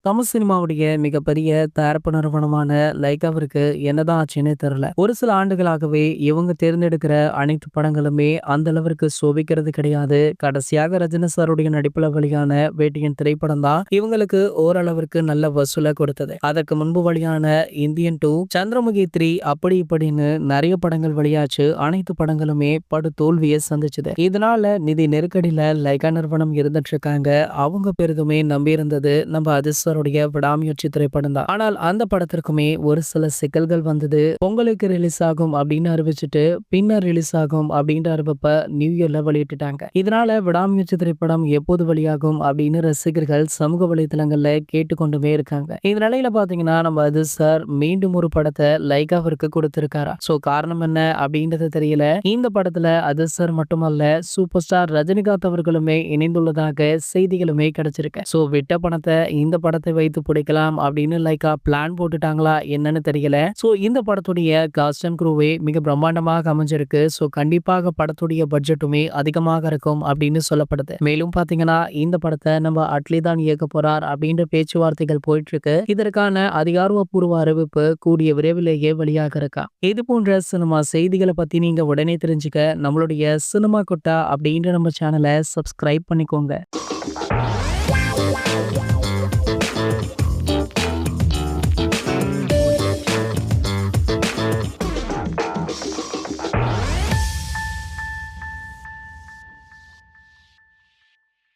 தமிழ் சினிமாவுடைய மிகப்பெரிய தயாரிப்பு நிறுவனமான லைக்காவிற்கு என்னதான் ஆச்சுன்னே தெரியல. ஒரு சில ஆண்டுகளாகவே இவங்க தேர்ந்தெடுக்கிற அனைத்து படங்களுமே அந்த அளவிற்கு சோபிக்கிறது கிடையாது. கடைசியாக ரஜினி சாருடைய நடிப்புல வெளியான வேட்டையன் திரைப்படம் தான் இவங்களுக்கு ஓரளவிற்கு நல்ல வசூலை கொடுத்தது. அதற்கு முன்பு வெளியான இந்தியன் 2, சந்திரமுகி 3 அப்படி இப்படின்னு நிறைய படங்கள் வெளியாச்சு. அனைத்து படங்களுமே படு தோல்வியை சந்திச்சது. இதனால நிதி நெருக்கடியில லைகா நிறுவனம் இருந்துட்டு இருக்காங்க. அவங்க பெரிதுமே நம்பி இருந்தது நம்ம அதிர்ஷ்டருடைய விடாமுயற்சி திரைப்படம் தான். ஆனால் அந்த படத்திற்குமே ஒரு சில சிக்கல்கள் வந்தது. பொங்கலுக்கு ரிலீஸ் ஆகும் அப்படின்னு அறிவிச்சுட்டு பின்னர் ரிலீஸ் ஆகும் அப்படின்ற அறிவிப்ப நியூ இயர்ல வெளியிட்டுட்டாங்க. இதனால விடாமுயற்சி திரைப்படம் எப்போது வெளியாகும் அப்படின்னு ரசிகர்கள் சமூக வலைதளங்கள்ல கேட்டுக்கொண்டுமே இருக்காங்க. இந்த நிலையில பாத்தீங்கன்னா நம்ம அதிர்ஷ்டர் மீண்டும் ஒரு படத்தை லைகாவிற்கு கொடுத்திருக்காரா. சோ காரணம் என்ன அப்படின்றது தெரியல. இந்த படத்துல அதிர்ஷ்டர் மட்டுமல்ல சூப்பர் ஸ்டார் ரஜினிகாந்த் அவர்களுமே இணைந்துள்ளதாக செய்திகளுமே கிடைச்சிருக்கு. சோ விட்ட பணத்தை இந்த படத்தை வைத்து பிடிக்கலாம் அப்படின்னு லைக்கா பிளான் போட்டுட்டாங்களா என்னன்னு தெரியல. சோ இந்த படத்துடைய காஸ்ட் அண்ட் க்ரூவே மிக பிரம்மாண்டமாக அமைஞ்சிருக்கு. சோ கண்டிப்பாக படத்துடைய பட்ஜெட்டுமே அதிகமாக இருக்கும் அப்படின்னு சொல்லப்படுது. மேலும் பாத்தீங்கன்னா இந்த படத்தை நம்ம அட்லி தான் இயக்க போறார் அப்படின்ற பேச்சுவார்த்தைகள் போயிட்டு இருக்கு. இதற்கான அதிகாரப்பூர்வ அறிவிப்பு கூடிய விரைவிலேயே வெளியாக இருக்கா. இது போன்ற சினிமா செய்திகளை பத்தி நீங்க உடனே தெரிஞ்சுக்க நம்மளுடைய சினிமா கொட்டா அப்படின்ற நம்ம சேனலை சப்ஸ்கிரைப் பண்ணிக்கோங்க.